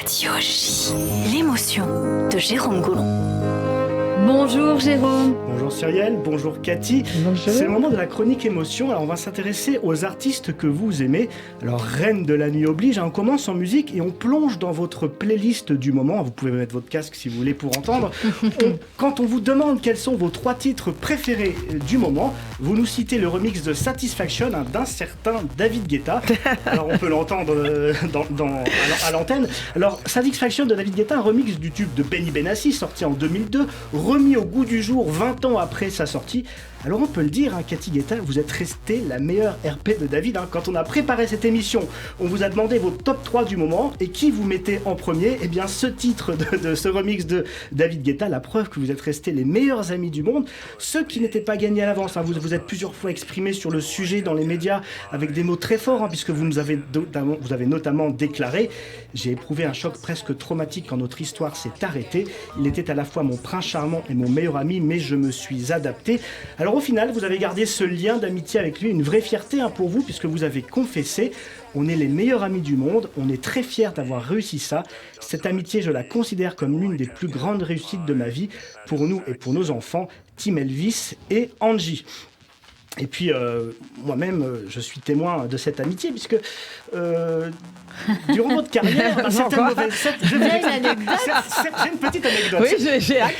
Radio J. L'émotion de Jérôme Goulon. Bonjour Jérôme. Bonjour Cyrielle, bonjour Cathy. Bonjour. C'est le moment de la chronique émotion. Alors on va s'intéresser aux artistes que vous aimez. Alors reine de la nuit oblige, on commence en musique et on plonge dans votre playlist du moment. Vous pouvez mettre votre casque si vous voulez pour entendre. Quand on vous demande quels sont vos 3 titres préférés du moment, vous nous citez le remix de Satisfaction d'un certain David Guetta. Alors on peut l'entendre à l'antenne. Alors Satisfaction de David Guetta, un remix du tube de Benny Benassi sorti en 2002, remis au goût du jour 20 ans après sa sortie. Alors on peut le dire, Cathy Guetta, vous êtes restée la meilleure RP de David. Quand on a préparé cette émission, on vous a demandé vos top 3 du moment et qui vous mettez en premier. Eh bien ce titre de ce remix de David Guetta, la preuve que vous êtes restés les meilleurs amis du monde. Ceux qui n'étaient pas gagnés à l'avance, vous vous êtes plusieurs fois exprimés sur le sujet dans les médias avec des mots très forts, puisque vous avez notamment déclaré « J'ai éprouvé un choc presque traumatique quand notre histoire s'est arrêtée. Il était à la fois mon prince charmant et mon meilleur ami, mais je me suis adapté. » Alors au final, vous avez gardé ce lien d'amitié avec lui, une vraie fierté pour vous, puisque vous avez confessé « On est les meilleurs amis du monde, on est très fiers d'avoir réussi ça. Cette amitié, je la considère comme l'une des plus grandes réussites de ma vie, pour nous et pour nos enfants, Tim Elvis et Angie. » Et puis, moi-même, je suis témoin de cette amitié, puisque durant votre carrière, certaines mauvaises... J'ai une petite anecdote. Oui, j'ai hâte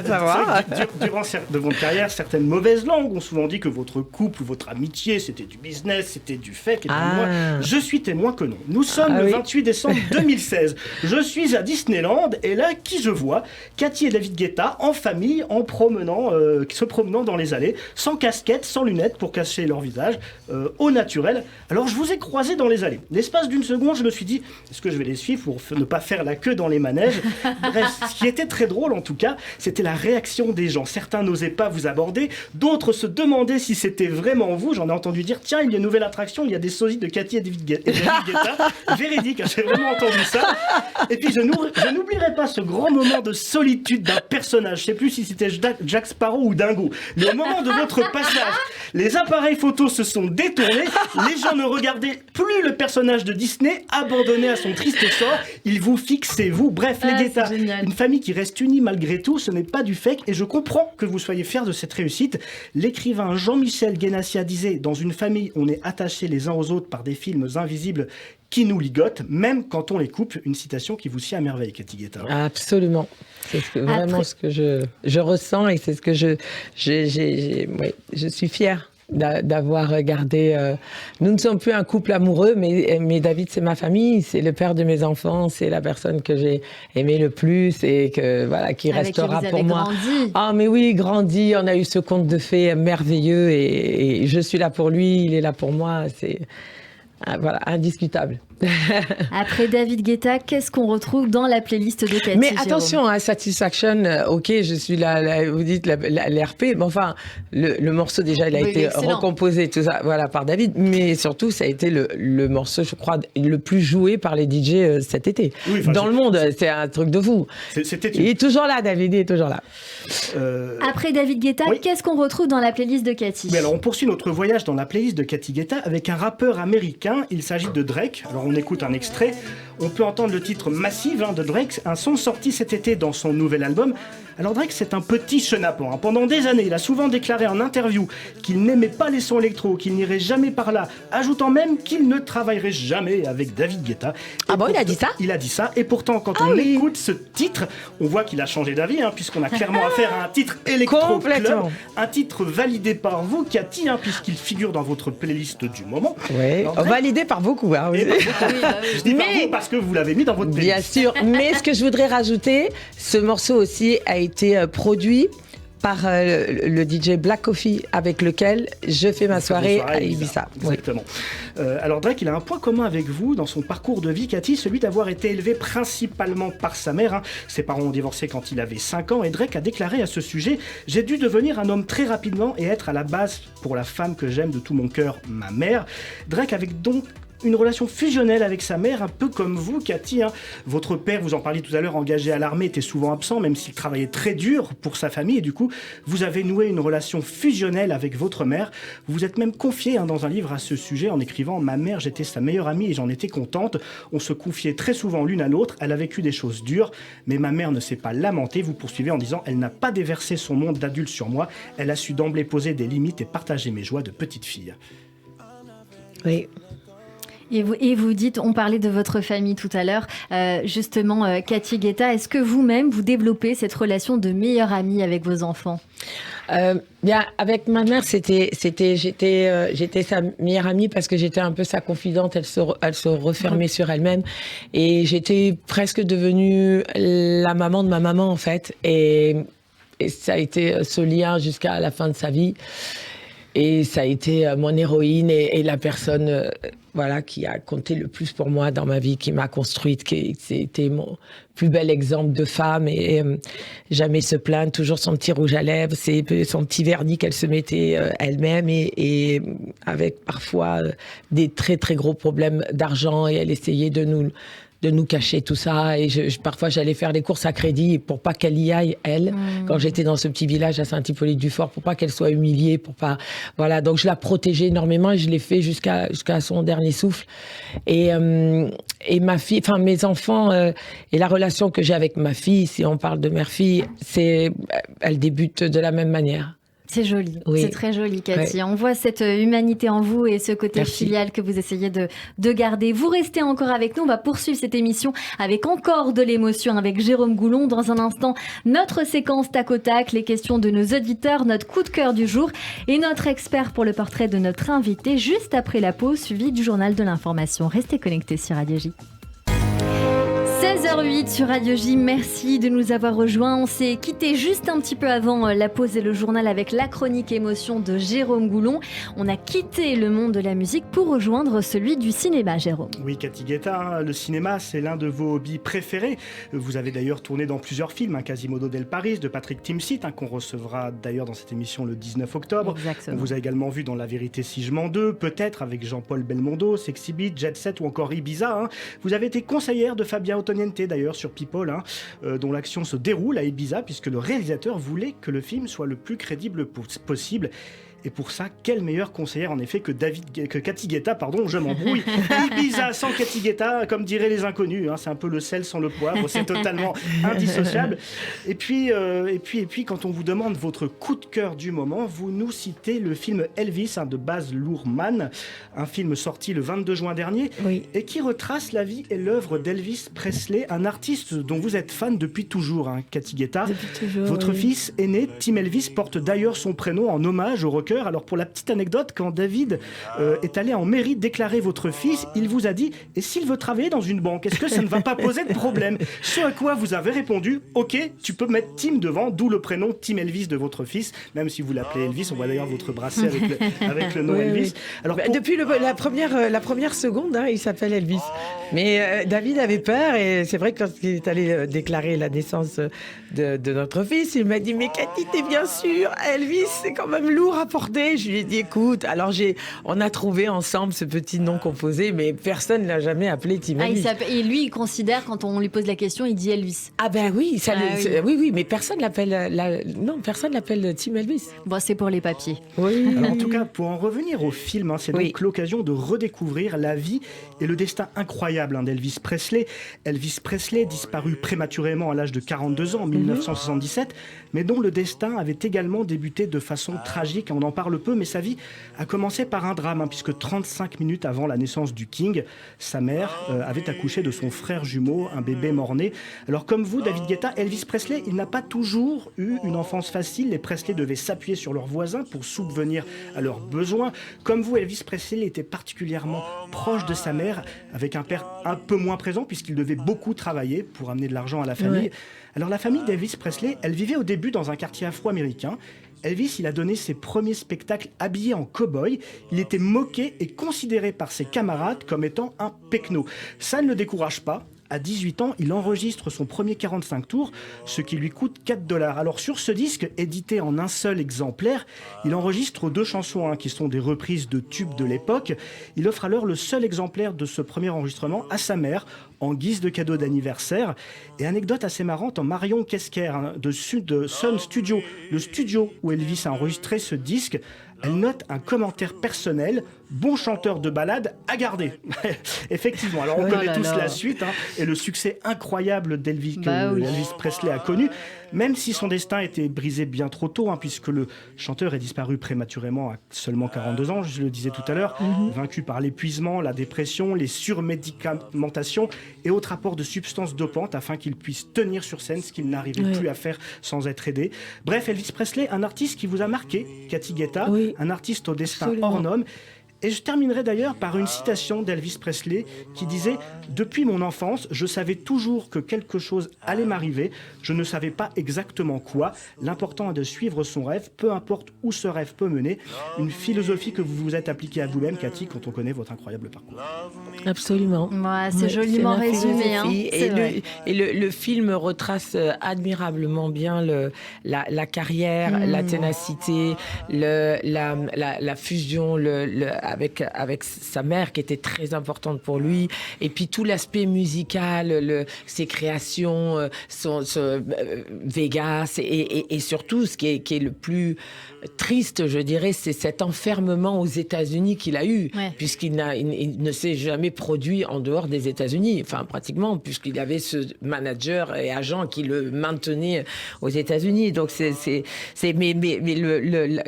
de savoir. Durant de votre carrière, certaines mauvaises langues ont souvent dit que votre couple ou votre amitié, c'était du business, c'était du fake. Et moi, je suis témoin que non. Nous sommes le 28 décembre 2016. Je suis à Disneyland, et là, qui je vois ? Cathy et David Guetta, en famille, se promenant dans les allées, sans casquette, sans lunettes pour cacher leur visage, au naturel. Alors je vous ai croisés dans les allées. L'espace d'une seconde, je me suis dit, est-ce que je vais les suivre pour ne pas faire la queue dans les manèges ? Bref, ce qui était très drôle en tout cas, c'était la réaction des gens. Certains n'osaient pas vous aborder, d'autres se demandaient si c'était vraiment vous. J'en ai entendu dire, tiens, il y a une nouvelle attraction, il y a des sosies de Cathy et David Guetta. Véridique, j'ai vraiment entendu ça. Et puis je n'oublierai pas ce grand moment de solitude d'un personnage. Je ne sais plus si c'était Jack Sparrow ou Dingo, mais au moment de votre passage, les appareils photos se sont détournés, les gens ne regardaient plus le personnage de Disney, abandonné à son triste sort, ils vous fixaient, vous. Bref, les Guetta, une famille qui reste unie malgré tout, ce n'est pas du fake, et je comprends que vous soyez fiers de cette réussite. L'écrivain Jean-Michel Guénassia disait, dans une famille, on est attachés les uns aux autres par des films invisibles qui nous ligotent, même quand on les coupe. Une citation qui vous sied à merveille, Cathy Guetta. Absolument. C'est vraiment ce que je ressens, et c'est ce que je suis fière d'avoir gardé. Nous ne sommes plus un couple amoureux, mais David, c'est ma famille, c'est le père de mes enfants, c'est la personne que j'ai aimé le plus et qui restera pour moi. Grandi. Ah, mais oui, grandi. On a eu ce conte de fées merveilleux, et je suis là pour lui, il est là pour moi. C'est indiscutable. Après David Guetta, qu'est-ce qu'on retrouve dans la playlist de Cathy? Mais attention, Satisfaction, ok, je suis vous dites l'RP, mais enfin, le morceau déjà, il a été recomposé, tout ça, par David, mais surtout, ça a été le morceau, je crois, le plus joué par les DJ cet été. Oui, dans le monde, c'est un truc de fou. Il est toujours là, David, il est toujours là. Après David Guetta, qu'est-ce qu'on retrouve dans la playlist de Cathy? Alors, on poursuit notre voyage dans la playlist de Cathy Guetta avec un rappeur américain, il s'agit de Drake. Alors, on écoute un extrait, on peut entendre le titre Massive de Drake, un son sorti cet été dans son nouvel album. Alors Drake, c'est un petit chenapan. Pendant des années, il a souvent déclaré en interview qu'il n'aimait pas les sons électro, qu'il n'irait jamais par là, ajoutant même qu'il ne travaillerait jamais avec David Guetta. Il a dit ça ? Il a dit ça, et pourtant, quand on écoute ce titre, on voit qu'il a changé d'avis, puisqu'on a clairement affaire à un titre électro-club, un titre validé par vous, Cathy, puisqu'il figure dans votre playlist du moment. Oui, validé par beaucoup. Je dis par vous parce que vous l'avez mis dans votre playlist. Bien sûr, mais ce que je voudrais rajouter, ce morceau aussi a été produit par le DJ Black Coffee, avec lequel je fais ma soirée à Ibiza. Exactement. Alors Drake, il a un point commun avec vous dans son parcours de vie, Cathy, celui d'avoir été élevé principalement par sa mère. Ses parents ont divorcé quand il avait 5 ans, et Drake a déclaré à ce sujet « J'ai dû devenir un homme très rapidement et être à la base pour la femme que j'aime de tout mon cœur, ma mère ». Drake avait donc une relation fusionnelle avec sa mère, un peu comme vous, Cathy. Votre père, vous en parliez tout à l'heure, engagé à l'armée, était souvent absent, même s'il travaillait très dur pour sa famille. Et du coup, vous avez noué une relation fusionnelle avec votre mère. Vous vous êtes même confié dans un livre à ce sujet en écrivant « Ma mère, j'étais sa meilleure amie et j'en étais contente. On se confiait très souvent l'une à l'autre. Elle a vécu des choses dures, mais ma mère ne s'est pas lamentée. » Vous poursuivez en disant « Elle n'a pas déversé son monde d'adulte sur moi. Elle a su d'emblée poser des limites et partager mes joies de petite fille. » Oui. Et vous dites, on parlait de votre famille tout à l'heure, justement, Cathy Guetta, est-ce que vous-même, vous développez cette relation de meilleure amie avec vos enfants ? Bien, avec ma mère, j'étais sa meilleure amie parce que j'étais un peu sa confidente. Elle se refermait sur elle-même et j'étais presque devenue la maman de ma maman en fait. Et ça a été ce lien jusqu'à la fin de sa vie. Et ça a été mon héroïne et la personne qui a compté le plus pour moi dans ma vie, qui m'a construite, c'était mon plus bel exemple de femme et jamais se plaindre, toujours son petit rouge à lèvres, son petit vernis qu'elle se mettait elle-même et avec parfois des très très gros problèmes d'argent et elle essayait de nous cacher tout ça. Et parfois, j'allais faire les courses à crédit pour pas qu'elle y aille, elle, quand j'étais dans ce petit village à Saint-Hippolyte-du-Fort, pour pas qu'elle soit humiliée, pour pas... Voilà, donc je la protégeais énormément et je l'ai fait jusqu'à son dernier souffle. Et ma fille, enfin, mes enfants, et la relation que j'ai avec ma fille, si on parle de mère-fille, elle débute de la même manière. C'est joli, oui. C'est très joli, Cathy. Ouais. On voit cette humanité en vous et ce côté filial que vous essayez de garder. Vous restez encore avec nous, on va poursuivre cette émission avec encore de l'émotion avec Jérôme Goulon. Dans un instant, notre séquence tac au tac, les questions de nos auditeurs, notre coup de cœur du jour et notre expert pour le portrait de notre invité juste après la pause, suivi du journal de l'information. Restez connectés sur Radio J. 16h08 sur Radio J, merci de nous avoir rejoints. On s'est quitté juste un petit peu avant la pause et le journal avec la chronique émotion de Jérôme Goulon. On a quitté le monde de la musique pour rejoindre celui du cinéma, Jérôme. Oui, Cathy Guetta, le cinéma, c'est l'un de vos hobbies préférés. Vous avez d'ailleurs tourné dans plusieurs films, Quasimodo del Paris de Patrick Timsit, qu'on recevra d'ailleurs dans cette émission le 19 octobre. Exactement. On vous a également vu dans La Vérité si je mens 2, peut-être avec Jean-Paul Belmondo, Sexy Beat, Jet Set ou encore Ibiza. Vous avez été conseillère de Fabien Ottoniente d'ailleurs sur People, dont l'action se déroule à Ibiza, puisque le réalisateur voulait que le film soit le plus crédible possible. Et pour ça, quelle meilleure conseillère en effet que Cathy Guetta, je m'embrouille. Ibiza sans Cathy Guetta, comme diraient les inconnus, c'est un peu le sel sans le poivre, c'est totalement indissociable. Et puis, quand on vous demande votre coup de cœur du moment, vous nous citez le film Elvis de Baz Luhrmann, un film sorti le 22 juin dernier, et qui retrace la vie et l'œuvre d'Elvis Presley, un artiste dont vous êtes fan depuis toujours, Cathy Guetta. Depuis toujours, votre fils aîné, Tim Elvis, porte d'ailleurs son prénom en hommage au rocker. Alors pour la petite anecdote, quand David est allé en mairie déclarer votre fils, il vous a dit « Et s'il veut travailler dans une banque, est-ce que ça ne va pas poser de problème ?» Ce à quoi vous avez répondu « Ok, tu peux mettre Tim devant, d'où le prénom Tim Elvis de votre fils, même si vous l'appelez Elvis, on voit d'ailleurs votre bracelet avec le nom Elvis. » Alors depuis la première seconde, il s'appelle Elvis. Mais David avait peur et c'est vrai que lorsqu'il est allé déclarer la naissance de notre fils, il m'a dit « Mais Cathy, t'es bien sûre, Elvis, c'est quand même lourd à porter. » Je lui ai dit écoute, alors on a trouvé ensemble ce petit nom composé, mais personne ne l'a jamais appelé Tim Elvis. Et lui, il considère, quand on lui pose la question, il dit Elvis. Ah ben oui, oui, mais personne l'appelle Tim Elvis. Bon, c'est pour les papiers. Oui. Alors en tout cas, pour en revenir au film, c'est donc l'occasion de redécouvrir la vie et le destin incroyable d'Elvis Presley. Elvis Presley, disparu prématurément à l'âge de 42 ans en 1977, mais dont le destin avait également débuté de façon tragique. On en parle peu, mais sa vie a commencé par un drame, puisque 35 minutes avant la naissance du King, sa mère avait accouché de son frère jumeau, un bébé mort-né. Alors comme vous, David Guetta, Elvis Presley, il n'a pas toujours eu une enfance facile. Les Presley devaient s'appuyer sur leurs voisins pour subvenir à leurs besoins. Comme vous, Elvis Presley était particulièrement proche de sa mère, avec un père un peu moins présent, puisqu'il devait beaucoup travailler pour amener de l'argent à la famille. Ouais. Alors la famille d'Elvis Presley, elle vivait au début dans un quartier afro-américain. Elvis, il a donné ses premiers spectacles habillé en cow-boy. Il était moqué et considéré par ses camarades comme étant un pecno. Ça ne le décourage pas. À 18 ans, il enregistre son premier 45 tours, ce qui lui coûte $4. Alors sur ce disque, édité en un seul exemplaire, il enregistre 2 chansons qui sont des reprises de tubes de l'époque. Il offre alors le seul exemplaire de ce premier enregistrement à sa mère, en guise de cadeau d'anniversaire. Et anecdote assez marrante, en Marion Kesker de Sun Studio, le studio où Elvis a enregistré ce disque, elle note un commentaire personnel: bon chanteur de ballade à garder. Effectivement, alors on connaît tous la suite et le succès incroyable d'Elvis Elvis Presley a connu, même si son destin était brisé bien trop tôt, puisque le chanteur est disparu prématurément à seulement 42 ans, je le disais tout à l'heure, vaincu par l'épuisement, la dépression, les surmédicamentations et autres apports de substances dopantes afin qu'il puisse tenir sur scène, ce qu'il n'arrivait plus à faire sans être aidé. Bref, Elvis Presley, un artiste qui vous a marqué, Cathy Guetta, un artiste au destin hors norme. Et je terminerai d'ailleurs par une citation d'Elvis Presley qui disait « Depuis mon enfance, je savais toujours que quelque chose allait m'arriver. Je ne savais pas exactement quoi. L'important est de suivre son rêve, peu importe où ce rêve peut mener. » Une philosophie que vous vous êtes appliquée à vous-même, Cathy, quand on connaît votre incroyable parcours. Absolument. C'est joliment résumé. Et le film retrace admirablement bien la carrière, la ténacité, la fusion, avec sa mère qui était très importante pour lui, et puis tout l'aspect musical, ses créations, son Vegas, et surtout ce qui est le plus triste, je dirais, c'est cet enfermement aux États-Unis qu'il a eu, puisqu'il ne s'est jamais produit en dehors des États-Unis, enfin pratiquement, puisqu'il avait ce manager et agent qui le maintenait aux États-Unis. Donc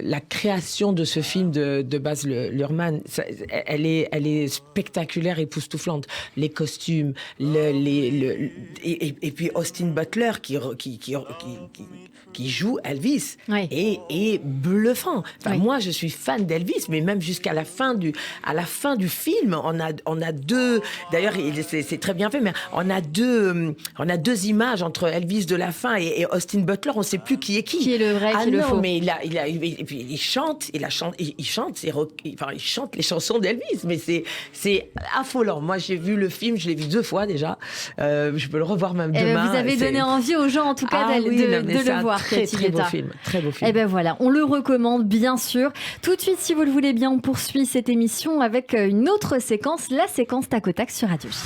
la création de ce film de Baz Luhrmann, elle est spectaculaire, époustouflante. Les costumes, et puis Austin Butler qui joue Elvis est bluffant. Enfin, moi, je suis fan d'Elvis, mais même jusqu'à la fin du film, on a deux. D'ailleurs, c'est très bien fait, mais on a deux images entre Elvis de la fin et Austin Butler. On ne sait plus qui est qui. Qui est le vrai, qui est le faux. Mais et puis il chante les chansons d'Elvis, mais c'est affolant. Moi, j'ai vu le film, je l'ai vu 2 fois déjà. Je peux le revoir même demain. Vous avez donné envie aux gens, en tout cas, de le voir. Très beau film. Et ben voilà, on le recommande bien sûr. Tout de suite, si vous le voulez bien, on poursuit cette émission avec une autre séquence, la séquence Tac au Tac sur Radio J.